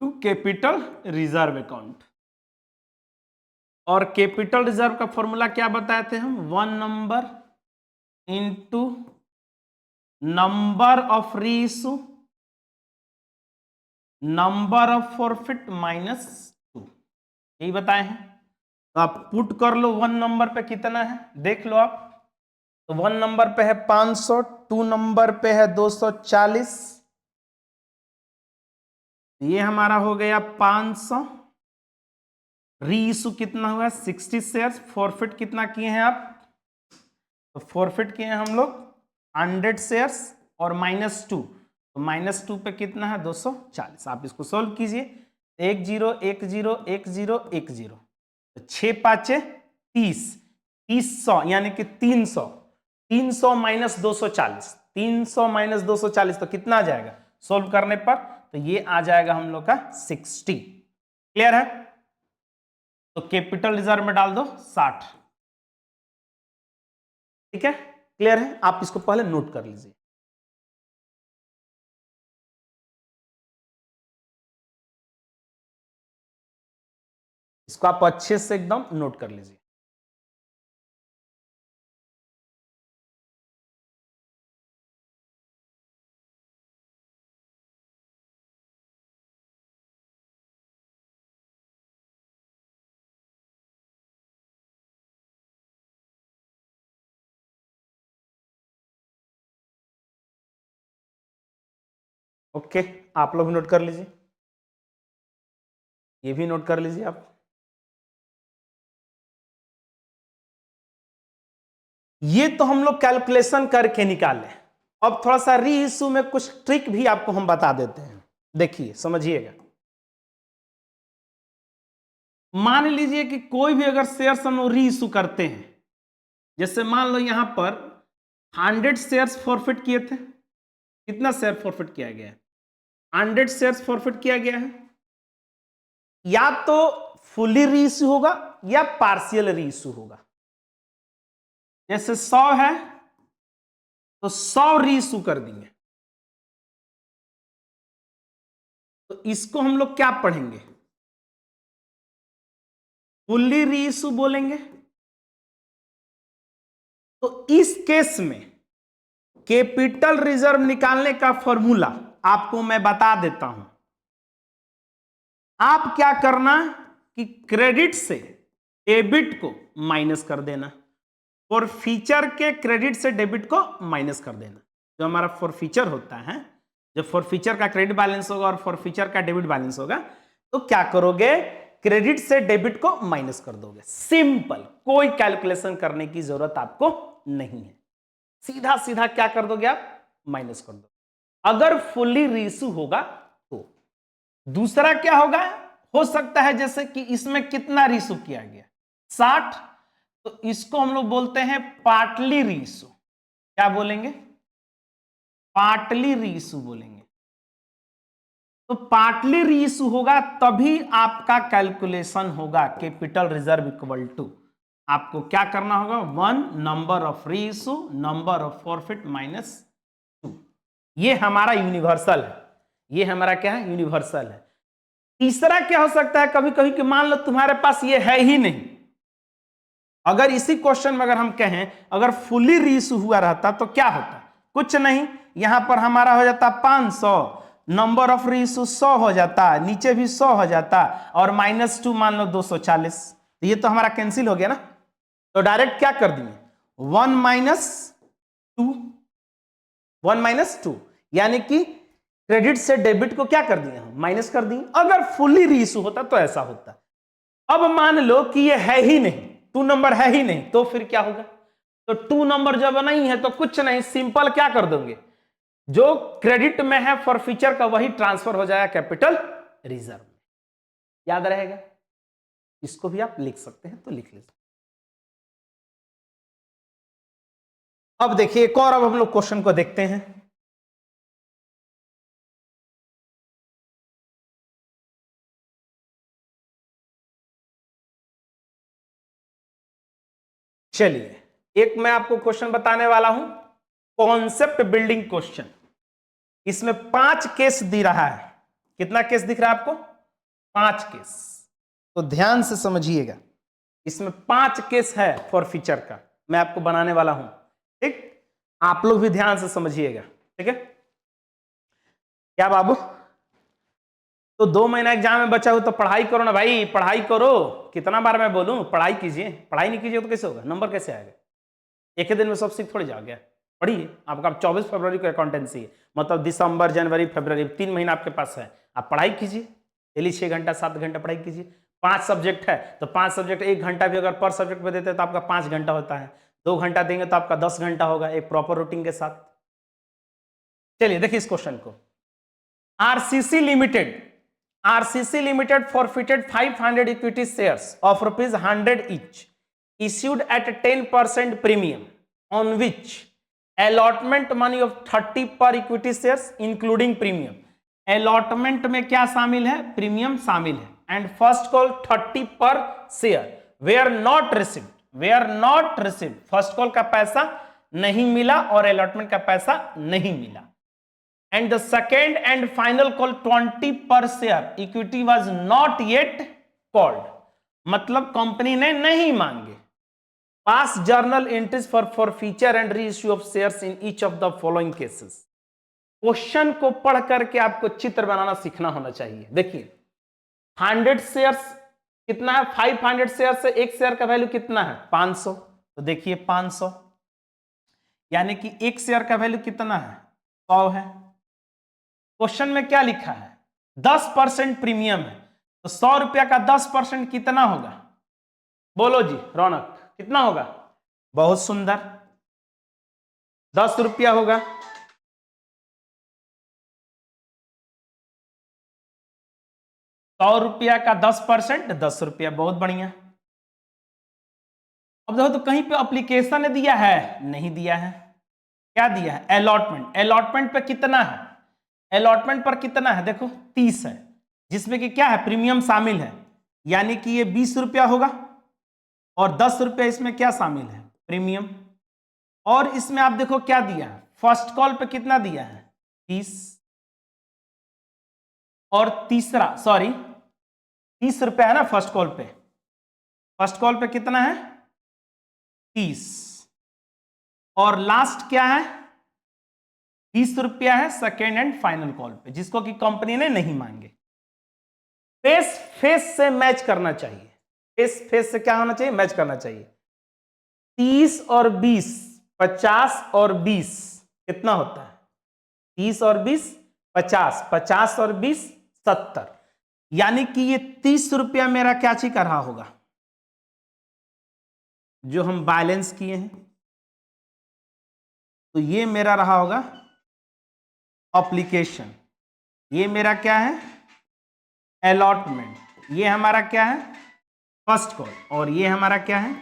to capital reserve account. और कैपिटल रिजर्व का फॉर्मूला क्या बताए थे हम, 1 number into number of reissue number of forfeit minus 2, यही बताए हैं। तो आप पुट कर लो 1 नंबर पे कितना है देख लो आप। तो 1 नंबर पे है 500, 2 नंबर पे है 240, ये हमारा हो गया 500। रीइश्यू कितना हुआ 60 शेयर्स। फॉरफिट कितना किए हैं आप, तो फॉरफिट किए हैं हम लोग 100 शेयर्स और -2, तो -2 पे कितना है 240। आप इसको सोल्व कीजिए, 1 0 1 0 1 0 1 0, तो 6 5 30, 300 यानी कि 300, 300 माइनस 240, 300 माइनस 240 तो कितना आ जाएगा सोल्व करने पर, तो ये आ जाएगा हम लोग का 60। क्लियर है। तो कैपिटल रिजर्व में डाल दो 60। ठीक है, क्लियर है। आप इसको पहले नोट कर लीजिए। इसको आप अच्छे से एकदम नोट कर लीजिए। ओके, आप लोग नोट कर लीजिए, ये भी नोट कर लीजिए आप। ये तो हम लोग कैलकुलेशन करके निकाले। अब थोड़ा सा रीइश्यू में कुछ ट्रिक भी आपको हम बता देते हैं, देखिए समझिएगा। मान लीजिए कि कोई भी अगर शेयर्स हम लोग रीइश्यू करते हैं, जैसे मान लो यहां पर 100 शेयर्स फॉरफिट किए थे। कितना शेयर फॉरफिट किया गया है, 100 शेयर्स फॉरफिट किया गया है। या तो फुली रीइश्यू होगा या पार्शियल रीइश्यू होगा। जैसे 100 है तो 100 रीइश्यू कर देंगे। तो इसको हम लोग क्या पढ़ेंगे, फुल्ली रीइश्यू बोलेंगे। तो इस केस में कैपिटल रिजर्व निकालने का फॉर्मूला आपको मैं बता देता हूं। आप क्या करना कि क्रेडिट से डेबिट को माइनस कर देना, फॉर फीचर के क्रेडिट से डेबिट को माइनस कर देना। जो हमारा फॉर फीचर होता है, जब फॉर फीचर का क्रेडिट बैलेंस होगा और फॉर फीचर का डेबिट बैलेंस होगा, तो क्या करोगे, क्रेडिट से डेबिट को माइनस कर दोगे। सिंपल, कोई कैलकुलेशन करने की जरूरत आपको नहीं है, सीधा सीधा क्या कर दोगे आप, माइनस कर दो। अगर फुल्ली रीइश्यू होगा तो दूसरा क्या होगा, हो सकता है जैसे कि इसमें कितना रीइश्यू किया गया 60, तो इसको हम लोग बोलते हैं पार्टली रीइश्यू। क्या बोलेंगे, पार्टली रीइश्यू बोलेंगे। तो पार्टली रीइश्यू होगा तभी आपका कैलकुलेशन होगा कैपिटल रिजर्व इक्वल टू, आपको क्या करना होगा 1 number of reissue number of forfeit minus 2। ये हमारा यूनिवर्सल है, ये हमारा क्या है, यूनिवर्सल है। तीसरा क्या हो सकता है, कभी कभी कि मान लो तुम्हारे पास ये है ही नहीं। अगर इसी क्वेश्चन में अगर हम कहें अगर फुली रीइश्यू हुआ रहता तो क्या होता, कुछ नहीं, यहां पर हमारा हो जाता 500, नंबर ऑफ रीइश्यू 100 हो जाता, नीचे भी 100 हो जाता, और -2 मान लो 240, तो ये तो हमारा कैंसिल हो गया ना। तो डायरेक्ट क्या कर दिए, 1 - 2, यानी कि क्रेडिट से डेबिट को क्या कर दिए हम, माइनस कर दिए। अगर फुल्ली रीइश्यू होता तो ऐसा होता। अब मान लो कि ये है ही नहीं, 2 नंबर है ही नहीं, तो फिर क्या होगा, तो 2 नंबर जब नहीं है तो कुछ नहीं, सिंपल क्या कर दोगे, जो क्रेडिट में है फॉर फ्यूचर का वही ट्रांसफर हो जाएगा कैपिटल रिजर्व में। याद रहेगा, इसको भी आप लिख सकते हैं तो लिख लीजिए। अब देखिए एक और, अब हम लोग क्वेश्चन को देखते हैं। चलिए एक मैं आपको क्वेश्चन बताने वाला हूं, कॉन्सेप्ट बिल्डिंग क्वेश्चन। इसमें 5 केस दे रहा है। कितना केस दिख रहा है आपको, 5 केस। तो ध्यान से समझिएगा, इसमें 5 केस है फॉर फ्यूचर का, मैं आपको बनाने वाला हूं। ठीक, आप लोग भी ध्यान से समझिएगा। ठीक है, क्या बाबू, तो 2 महीना एग्जाम में बचा हो तो पढ़ाई करो ना भाई, पढ़ाई करो। कितना बार मैं बोलूं, पढ़ाई कीजिए, पढ़ाई नहीं कीजिए तो कैसे होगा, नंबर कैसे आएगा। एक ही दिन में सब सीख थोड़ी जाओगे। पढ़िए, आपका 24 फरवरी को अकाउंटेंसी है, मतलब दिसंबर जनवरी फरवरी 3 महीना आपके पास है, आप पढ़ाई कीजिए डेली 6 घंटा 7 घंटा पढ़ाई कीजिए। 5 सब्जेक्ट है तो 5 सब्जेक्ट 1 घंटा भी अगर पर सब्जेक्ट में देते हैं तो आपका 5 घंटा होता है, 2 घंटा देंगे तो आपका 10 घंटा होगा एक प्रॉपर रूटीन के साथ। चलिए देखिए इस क्वेश्चन को, RCC limited forfeited 500 equity shares of ₹100 each issued at 10% premium on which allotment money of 30 per equity shares including premium। allotment में क्या शामिल है, प्रीमियम शामिल है, and first call 30 per share were not received। first call का पैसा नहीं मिला और allotment का पैसा नहीं मिला। and the second and final call 20 per share equity was not yet called, मतलब कंपनी ने नहीं मांगे। पास journal entries for feature and reissue of shares in each of the following cases. Question को पढ़ करके आपको चित्र बनाना सीखना होना चाहिए। देखिए 100 शेयर्स कितना है, 500 शेयर से एक शेयर का वैल्यू कितना है 500, तो देखिए 500 यानी कि एक शेयर का वैल्यू कितना है 100 है। क्वेश्चन में क्या लिखा है 10% प्रीमियम है, तो 100 रुपया का 10% कितना होगा, बोलो जी रौनक, कितना होगा, बहुत सुंदर 10 रुपया होगा। ₹100 का 10% 10 रुपया, बहुत बढ़िया। अब देखो तो कहीं पे एप्लीकेशन ने दिया है, नहीं दिया है। क्या दिया है, अलॉटमेंट। अलॉटमेंट पे कितना है, अलॉटमेंट पर कितना है, देखो 30 है, जिसमें कि क्या है प्रीमियम शामिल है, यानी कि ये 20 रुपया होगा, और 10 रुपया इसमें क्या शामिल है, प्रीमियम। और इसमें आप देखो क्या दिया है, फर्स्ट कॉल पे कितना दिया है 30, और तीसरा 30 रुपया है ना फर्स्ट कॉल पे, फर्स्ट कॉल पे कितना है 30, और लास्ट क्या है 20 रुपया है सेकेंड एंड फाइनल कॉल पे, जिसको कि कंपनी ने नहीं मांगे। फेस फेस से मैच करना चाहिए, फेस फेस से क्या होना चाहिए, मैच करना चाहिए। 30 और 20 50 और 20 कितना होता है, 30 और 20 50, 50 और 20 70, यानी कि ये 30 रुपया मेरा क्या चीज कर रहा होगा, जो हम बैलेंस किए हैं, तो ये मेरा रहा होगा एप्लीकेशन, ये मेरा क्या है अलॉटमेंट, ये हमारा क्या है फर्स्ट कॉल, और ये हमारा क्या है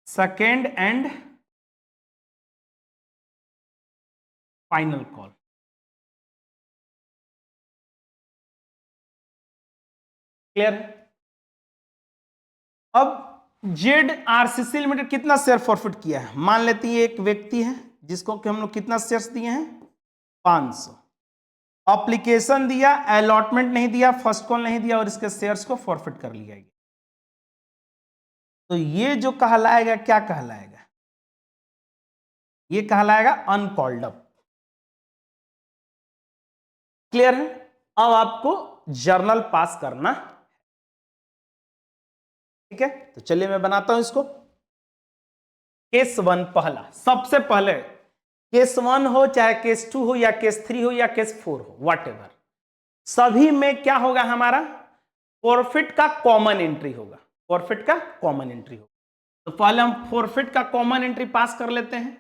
second and final call. Clear है। अब जेड आरसीसी लिमिटेड कितना शेयर फॉरफिट किया है, मान लेते हैं एक व्यक्ति है जिसको कि हम लोग कितना शेयर्स दिए हैं 500, एप्लीकेशन दिया, अलॉटमेंट नहीं दिया, फर्स्ट कॉल नहीं दिया, और इसके शेयर्स को फॉरफिट कर लिया गया। तो ये जो कहलाएगा क्या कहलाएगा, ये कहलाएगा अनकॉल्ड अप। क्लियर है? अब आपको जर्नल पास करना, ठीक है? तो चलिए मैं बनाता हूं इसको। केस 1 पहला, सबसे पहले केस 1 हो चाहे केस 2 हो या केस 3 हो या केस 4 हो, व्हाटएवर, सभी में क्या होगा हमारा, फॉरफिट का कॉमन एंट्री होगा। फॉरफिट का कॉमन एंट्री होगा। तो पहले हम फॉरफिट का कॉमन एंट्री पास कर लेते हैं।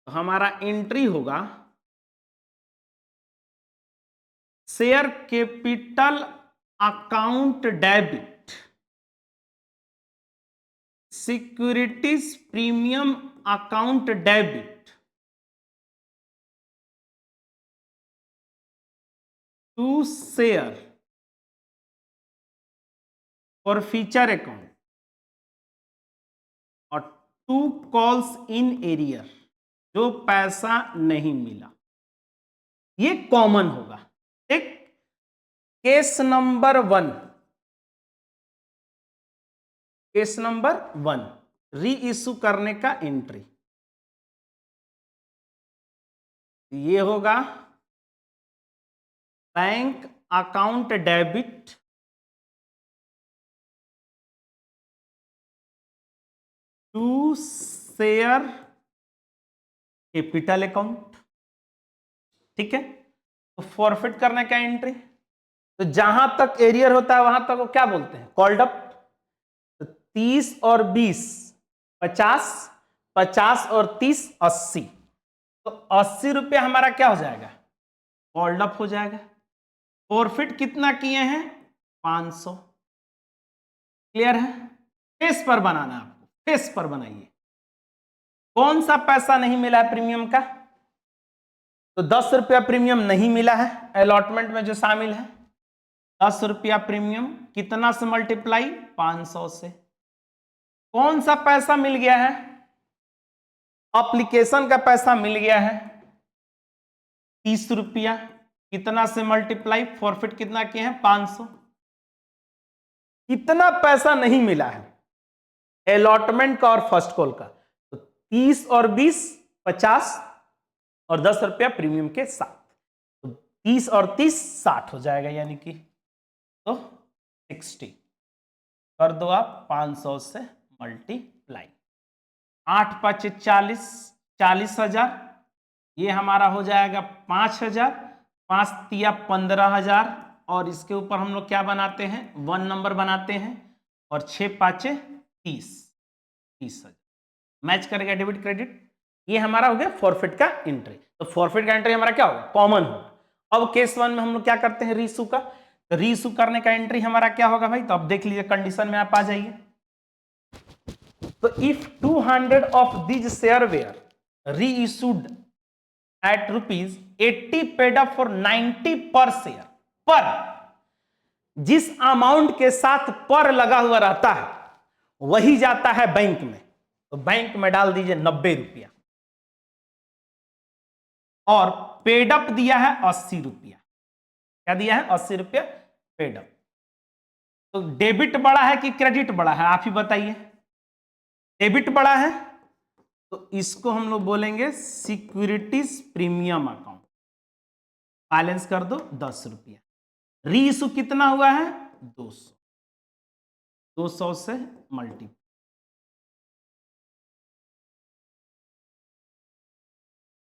तो हमारा एंट्री होगा share capital account debit securities premium account debit to share forfeiture account और टू कॉल्स इन एरियर, जो पैसा नहीं मिला, ये कॉमन होगा। ठीक, केस नंबर 1, केस नंबर 1 री इश्यू करने का एंट्री, ये होगा bank account debit to share capital account. ठीक है, तो फॉरफिट करने का एंट्री, तो जहां तक एरियर होता है वहां तक वो क्या बोलते हैं, कॉल्ड अप। तो 30 और 20 50, 50 और 30 80, तो 80 रुपये हमारा क्या हो जाएगा, कॉल्ड अप हो जाएगा। फॉरफिट कितना किए हैं, 500। क्लियर है? फेस पर बनाना है आपको, फेस पर बनाइए। कौन सा पैसा नहीं मिला है प्रीमियम का, तो 10 रुपया प्रीमियम नहीं मिला है अलॉटमेंट में जो शामिल है। 10 रुपया प्रीमियम कितना से मल्टीप्लाई, 500 से। कौन सा पैसा मिल गया है, एप्लीकेशन का पैसा मिल गया है 30 रुपया, कितना से मल्टीप्लाई, फॉरफिट कितना किए हैं, 500। कितना पैसा नहीं मिला है अलॉटमेंट का और फर्स्ट कॉल का, तो 30 और 20 50 और 10 रुपया प्रीमियम के साथ, तो 30 और 30 60 हो जाएगा, यानी कि तो 60 कर दो आप 500 से मल्टीप्लाई। 8 5 40, 40,000, ये हमारा हो जाएगा 5,000, 5 तिया 15,000, और इसके ऊपर हम लोग क्या बनाते हैं, 1 नंबर बनाते हैं, और 6 5 30, 30,000 मैच करेगा डेबिट क्रेडिट। ये हमारा हो गया फॉरफिट का एंट्री। तो फॉरफिट का एंट्री हमारा क्या होगा, कॉमन होगा। अब केस 1 में हम लोग क्या करते हैं, रीइश्यू का। तो रीइश्यू करने का एंट्री हमारा क्या होगा भाई, तो अब देख लीजिए, कंडीशन में आप आ जाइए। तो if 200 of these share were reissued at ₹80 paid up for 90 per share, पर जिस अमाउंट के साथ पर लगा हुआ रहता है वही जाता है बैंक में, तो बैंक में डाल दीजिए 90 रुपया, और पेडअप दिया है 80 रुपया। क्या दिया है, 80 रुपया पेडअप। तो डेबिट बड़ा है कि क्रेडिट बड़ा है, आप ही बताइए। डेबिट बड़ा है तो इसको हम लोग बोलेंगे सिक्योरिटीज प्रीमियम अकाउंट, बैलेंस कर दो 10 रुपया। रीइश्यू कितना हुआ है, 200, 200 से मल्टीप्लाई,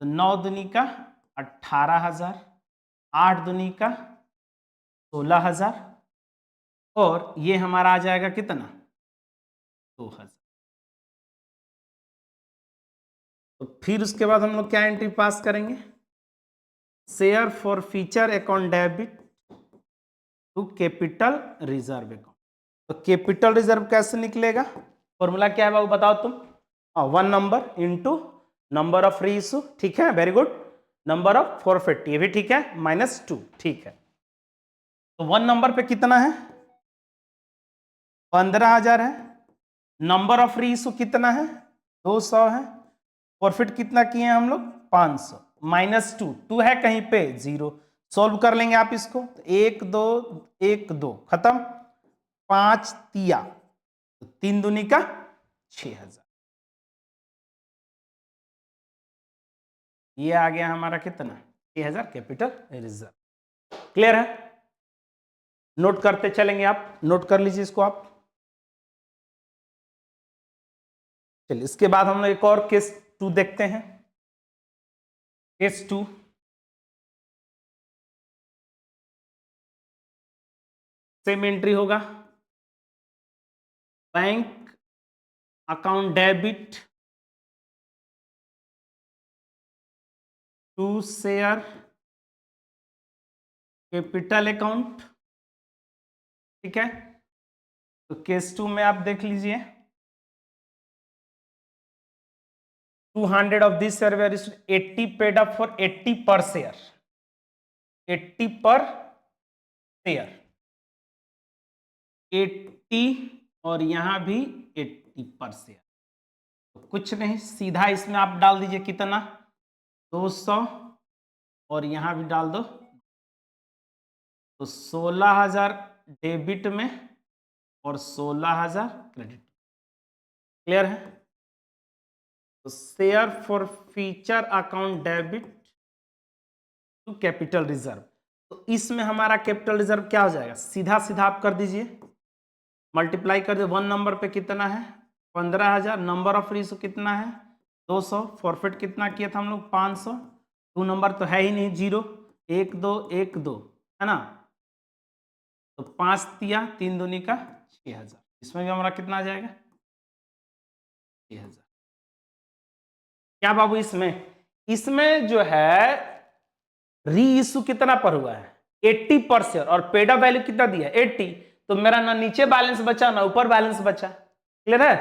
तो 9 दूनी का 18,000, 8 दूनी का 16,000, और ये हमारा आ जाएगा कितना, 2,000। तो फिर उसके बाद हम लोग क्या एंट्री पास करेंगे, share forfeiture account debit to capital reserve account. तो कैपिटल रिजर्व कैसे निकलेगा, फॉर्मूला क्या है बाबू बताओ तुम, 1 number into number of reissue, ठीक है, very good, number of forfeit, ये भी ठीक है, -2, ठीक है। तो 1 नंबर पे कितना है, 15,000 है, नंबर ऑफ रीइश्यू कितना है, 200 है, फॉरफिट कितना किए हैं हम लोग, 500, -2, 2 है कहीं पे 0, सॉल्व कर लेंगे आप इसको, 1 2 1 2 खत्म, 5 तिया, तो 3 दूनी का 6000। ये आ गया हमारा कितना, 6000 कैपिटल रिजर्व। क्लियर है? नोट करते चलेंगे, आप नोट कर लीजिए इसको आप। चलिए इसके बाद हम लोग एक और केस 2 देखते हैं। केस 2, सेम एंट्री होगा, bank account debit to share capital account. ठीक है, तो केस 2 में आप देख लीजिए, 200 of this share were issued, 80 paid up for 80 per share, 80 पर शेयर, 80 और यहां भी 80 पर शेयर। तो कुछ नहीं, सीधा इसमें आप डाल दीजिए कितना, 200 और यहां भी डाल दो, तो 16,000 डेबिट में और 16,000 क्रेडिट। क्लियर है? तो share forfeiture account debit to capital reserve. तो इसमें हमारा कैपिटल रिजर्व क्या हो जाएगा, सीधा सीधा आप कर दीजिए, मल्टीप्लाई कर दीजिए। 1 नंबर पे कितना है, 15,000, नंबर ऑफ रीसो कितना है, 200, फॉरफिट कितना किया था हम लोग, 500, 2 नंबर तो है ही नहीं, 0, 1 2 1 2 है ना, तो 5 तिया 3 दूनी का 6000। इसमें भी हमारा कितना आ जाएगा, 6000। क्या बाबू, इसमें जो है री इशू कितना पर हुआ है, 80 पर शेयर, और पेड अप वैल्यू कितना दिया, 80, तो मेरा ना नीचे बैलेंस बचा ना ऊपर बैलेंस बचा। क्लियर है?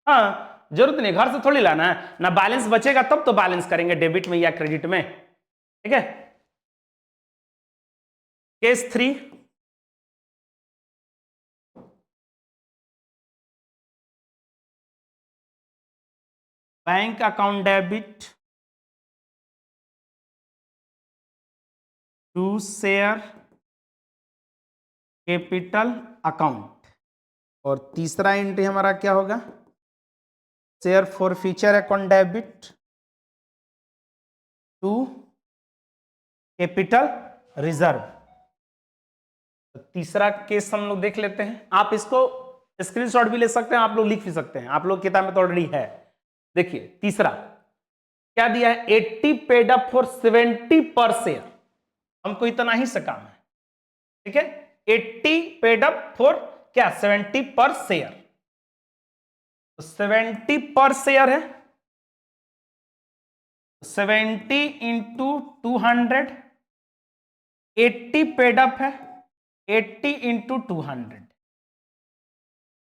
हाँ, जरूरत नहीं, घर से थोड़ी लाना है ना, बैलेंस बचेगा तब तो बैलेंस करेंगे डेबिट में या क्रेडिट में। ठीक है, case 3, bank account debit to share capital account, और तीसरा एंट्री हमारा क्या होगा, share forfeiture account debit to capital reserve. तो तीसरा केस हम लोग देख लेते हैं, आप इसको स्क्रीनशॉट भी ले सकते हैं, आप लोग लिख भी सकते हैं, आप लोग किताब में तो ऑलरेडी है। देखिए तीसरा क्या दिया है, 80 पेड अप फॉर 70 पर शेयर, हमको इतना ही से काम है। ठीक है, 80 पेड अप फॉर क्या, 70 पर शेयर, तो 70 पर शेयर है, 70 इंटू 200, 80 पेड अप है, 80 इंटू 200।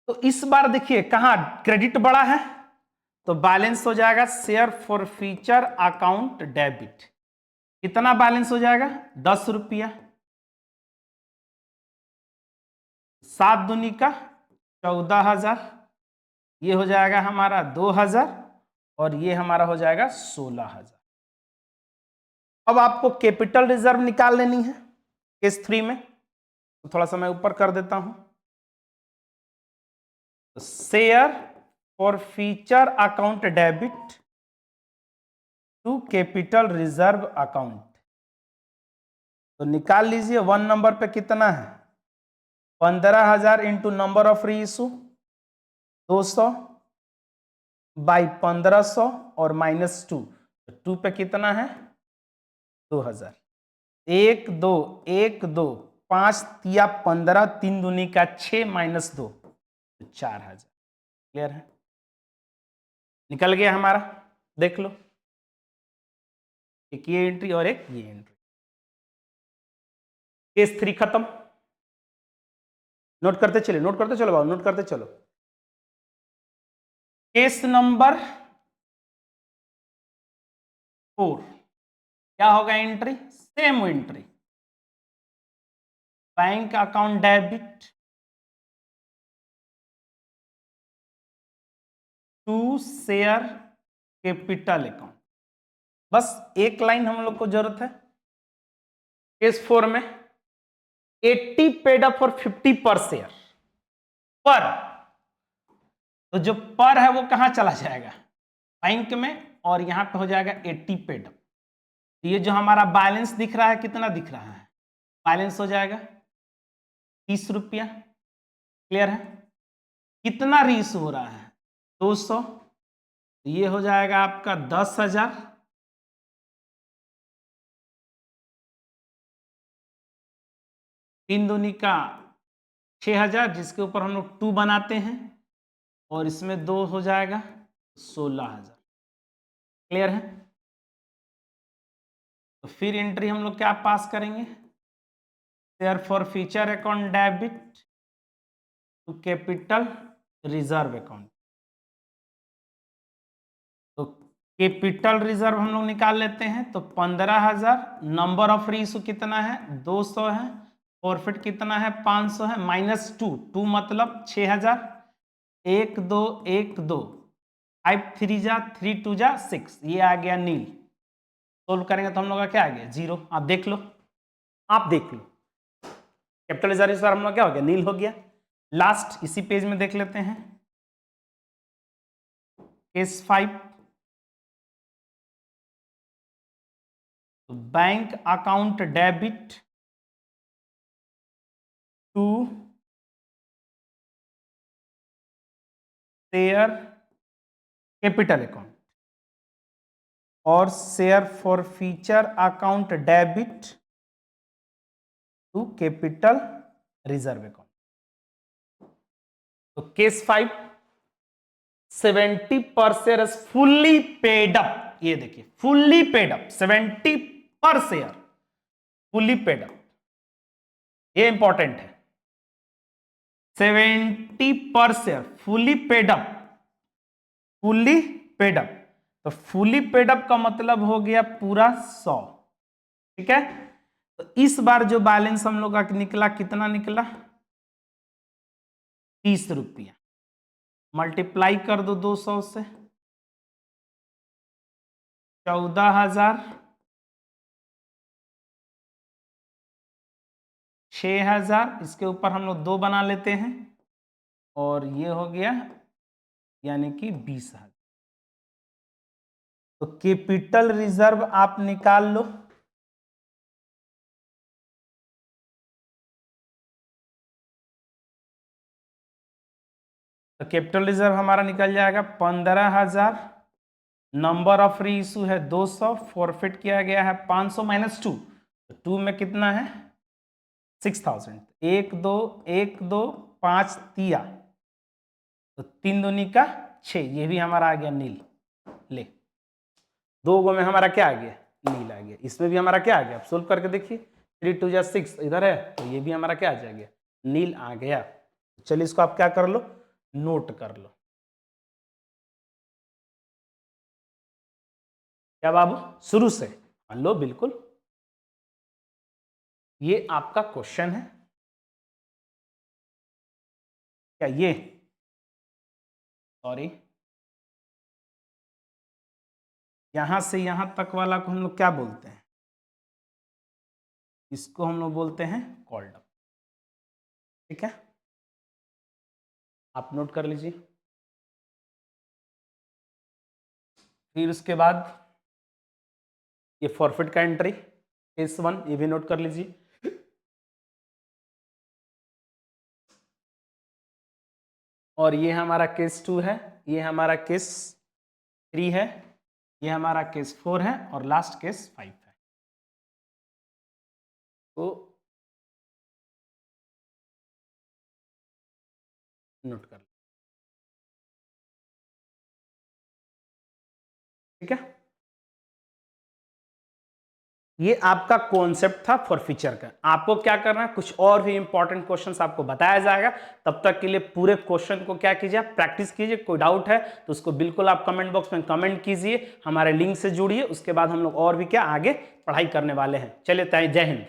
तो इस बार देखिए कहां क्रेडिट बड़ा है, तो बैलेंस हो जाएगा share forfeiture account debit, कितना बैलेंस हो जाएगा, 10 रुपया, 7 दूनी का 14,000, ये हो जाएगा हमारा 2,000, और ये हमारा हो जाएगा 16,000। अब आपको कैपिटल रिजर्व निकाल लेनी है केस 3 में, तो थोड़ा सा मैं ऊपर कर देता हूं, share forfeiture account debit to capital reserve account, तो निकाल लीजिए। 1 नंबर पे कितना है, 15,000 into number of reissue 200 by 1500 और -2, 2 पे कितना है, 2000, 1 2 1 2 5 तिया 15, 3 दूनी का 6 -2, 4000। क्लियर है? निकल गया हमारा, देख लो, एक ये एंट्री और एक ये एंट्री। केस 3 खत्म। नोट करते चलो बाबू, नोट करते चलो। केस नंबर 4 क्या होगा entry, same entry, bank account debit to share capital account. बस एक लाइन हम लोग को जरूरत है। केस 4 में 80 पेड अप फॉर 50 पर शेयर, पर, तो जो पर है वो कहां चला जाएगा, बैंक में, और यहां पे हो जाएगा 80 पेड अप। ये जो हमारा बैलेंस दिख रहा है कितना दिख रहा है, बैलेंस हो जाएगा 30 रुपया। क्लियर है? कितना रीइशू हो रहा है, 200, ये हो जाएगा आपका 10,000, तीन दूनी का 6,000, जिसके ऊपर हम लोग 2 बनाते हैं, और इसमें 2 हो जाएगा 16,000। क्लियर है? तो फिर एंट्री हम लोग क्या पास करेंगे, share forfeiture account debit to capital reserve account. तो कैपिटल रिजर्व हम लोग निकाल लेते हैं, तो 15,000, नंबर ऑफ रीइशू कितना है, 200 है, फॉरफिट कितना है, 500 है, -2 मतलब 6,000, 1 2 1 2, 5 3 जा 3 2 जा 6, ये आ गया नील। सोल्व करेंगे तो हम लोग का क्या आ गया, 0। आप देख लो, आप देख लो, कैपिटल रिजर्व हम लोग क्या हो गया, नील हो गया। लास्ट इसी पेज में देख लेते हैं, case 5, bank account debit to share capital account, और share forfeiture account debit to capital reserve account. तो केस 5, 70 पर शेयर फुल्ली पेड अप, ये देखिए फुल्ली पेड अप, 70 पर शेयर फुल्ली पेड अप, ये इंपॉर्टेंट है। 70 पर share fully paid up, fully paid up, तो फुल्ली पेड अप का मतलब हो गया पूरा 100। ठीक है? तो इस बार जो बैलेंस हम लोग का निकला, कितना निकला, 30 रुपया। मल्टीप्लाई कर दो 200 से, 14,000, 6,000, इसके ऊपर हम लोग 2 बना लेते हैं, और ये हो गया यानी कि 20,000। तो कैपिटल रिजर्व आप निकाल लो, तो कैपिटल रिजर्व हमारा निकल जाएगा 15,000, नंबर ऑफ री इशू है 200, फॉरफिट किया गया है 500 -2, तो 2 में कितना है 6,000, 1 2 1 2 5 तिया, तो 3 दूनी का 6, ये भी हमारा आ गया नील। ले, 2 गो में हमारा क्या आ गया, नील आ गया। इसमें भी हमारा क्या आ गया, आप सोल्व करके देखिए, 3 2 जा 6 इधर है, तो ये भी हमारा क्या आ जाएगा, नील आ गया। चलिए इसको आप क्या कर लो, नोट कर लो। क्या बाबू, शुरू से मान लो, बिल्कुल ये आपका क्वेश्चन है क्या, ये सॉरी, यहां से यहां तक वाला को हम लोग क्या बोलते हैं, इसको हम लोग बोलते हैं कॉल्ड अप। ठीक है, आप नोट कर लीजिए। फिर उसके बाद ये फॉरफिट का एंट्री केस 1, ये भी नोट कर लीजिए। और ये हमारा केस 2 है, ये हमारा केस 3 है, ये हमारा केस 4 है, और लास्ट केस 5 है। तो नोट कर लो। ठीक है, ये आपका कॉन्सेप्ट था फॉर फ्यूचर का। आपको क्या करना है, कुछ और भी इंपॉर्टेंट क्वेश्चंस आपको बताया जाएगा, तब तक के लिए पूरे क्वेश्चन को क्या कीजिए, प्रैक्टिस कीजिए। कोई डाउट है तो उसको बिल्कुल आप कमेंट बॉक्स में कमेंट कीजिए, हमारे लिंक से जुड़िए, उसके बाद हम लोग और भी क्या आगे पढ़ाई करने वाले हैं। चलिए, जय हिंद।